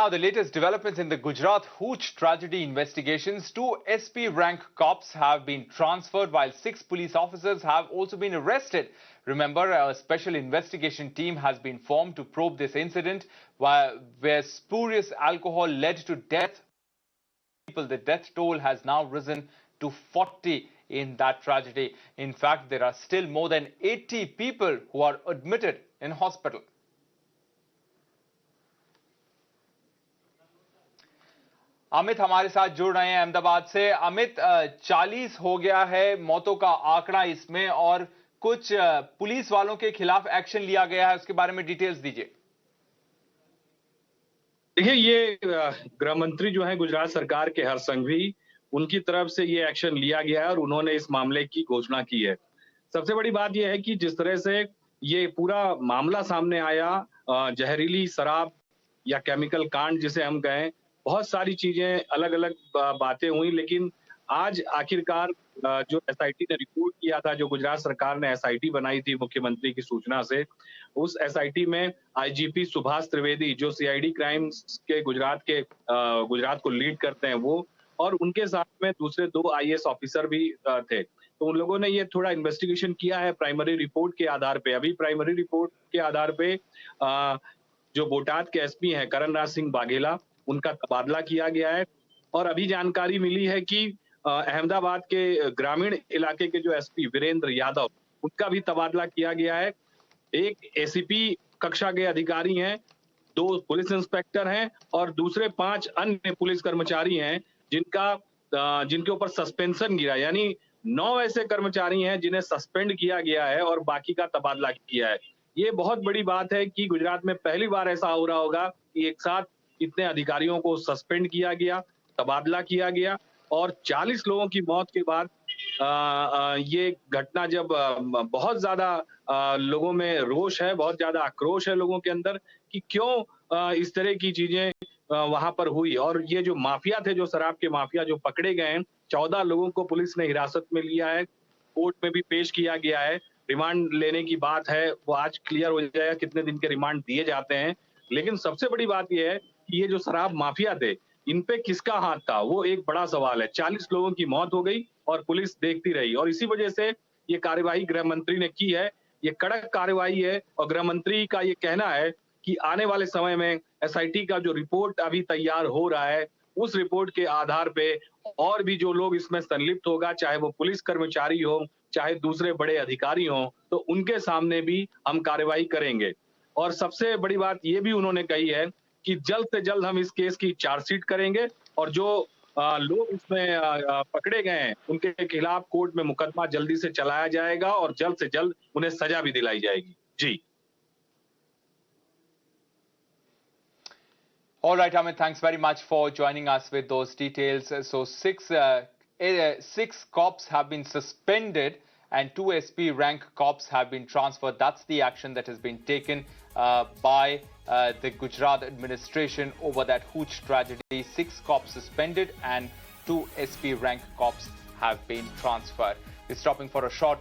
Now, the latest developments in the Gujarat Hooch tragedy investigations. 2 SP rank cops have been transferred while 6 police officers have also been arrested. Remember, a special investigation team has been formed to probe this incident where spurious alcohol led to death. The death toll has now risen to 40 in that tragedy. In fact, there are still more than 80 people who are admitted in hospital. Amit हमारे साथ जुड़ रहे हैं अहमदाबाद से। अमित, 40 हो गया है मौतों का आंकड़ा इसमें, और कुछ पुलिस वालों के खिलाफ एक्शन लिया गया है, उसके बारे में डिटेल्स दीजिए। देखिए, ये गृह मंत्री जो है गुजरात सरकार के हर्ष संघवी, उनकी तरफ से ये एक्शन लिया गया है और उन्होंने इस मामले की घोषणा की है। सबसे बड़ी बात यह है कि जिस तरह से ये पूरा मामला सामने आया, जहरीली शराब या केमिकल कांड जिसे हम कहें, बहुत सारी चीजें अलग अलग बातें हुई, लेकिन आज आखिरकार जो एसआईटी ने रिपोर्ट किया था, जो गुजरात सरकार ने एसआईटी बनाई थी मुख्यमंत्री की सूचना से, उस एसआईटी में आईजीपी सुभाष त्रिवेदी, जो सीआईडी क्राइम्स के गुजरात को लीड करते हैं, वो और उनके साथ में दूसरे 2 आईएएस ऑफिसर भी थे। तो उन लोगों ने ये थोड़ा इन्वेस्टिगेशन किया है प्राइमरी रिपोर्ट के आधार पे। अभी प्राइमरी रिपोर्ट के आधार पे जो बोटाद के एसपी हैं करण राज सिंह बाघेला, उनका तबादला किया गया है। और अभी जानकारी मिली है कि अहमदाबाद के ग्रामीण इलाके के जो एसपी वीरेंद्र यादव, उनका भी तबादला किया गया है। एक एसीपी कक्षा के अधिकारी हैं, 2 पुलिस इंस्पेक्टर हैं और दूसरे 5 अन्य पुलिस कर्मचारी हैं जिनके ऊपर सस्पेंशन गिरा, यानी 9 ऐसे कर्मचारी हैं जिन्हें सस्पेंड किया गया है और बाकी का तबादला किया है। ये बहुत बड़ी बात है कि गुजरात में पहली बार ऐसा हो रहा होगा कि एक साथ इतने अधिकारियों को सस्पेंड किया गया, तबादला किया गया, और 40 लोगों की मौत के बाद ये घटना जब बहुत ज्यादा लोगों में रोष है, बहुत ज्यादा आक्रोश है लोगों के अंदर कि क्यों इस तरह की चीजें वहां पर हुई। और ये जो माफिया थे, जो शराब के माफिया जो पकड़े गए हैं, 14 लोगों को पुलिस ने हिरासत में लिया है, कोर्ट में भी पेश किया गया है। रिमांड लेने की बात है, वो आज क्लियर हो जाएगा कितने दिन के रिमांड दिए जाते हैं। लेकिन सबसे बड़ी बात यह है कि ये जो शराब माफिया थे, इन पे किसका हाथ था, वो एक बड़ा सवाल है। 40 लोगों की मौत हो गई और पुलिस देखती रही, और इसी वजह से ये कार्यवाही गृह मंत्री ने की है। ये कड़क कार्यवाही है और गृह मंत्री का ये कहना है कि आने वाले समय में एसआईटी का जो रिपोर्ट अभी तैयार हो रहा है, उस रिपोर्ट के आधार पे और भी जो लोग इसमें संलिप्त होगा, चाहे वो पुलिस कर्मचारी हो, चाहे दूसरे बड़े अधिकारी हो, तो उनके सामने भी हम कार्रवाई करेंगे। और सबसे बड़ी बात ये भी उन्होंने कही है कि जल्द से जल्द हम इस केस की चार्जशीट करेंगे और जो लोग इसमें पकड़े गए हैं, उनके खिलाफ कोर्ट में मुकदमा जल्दी से चलाया जाएगा और जल्द से जल्द उन्हें सजा भी दिलाई जाएगी। जी। All right, Amit, thanks very much for joining us with those details. So 6 cops have been suspended and 2 SP rank cops have been transferred. That's the action that has been taken by the Gujarat administration over that Hooch tragedy. 6 cops suspended and 2 SP rank cops have been transferred. We're stopping for a short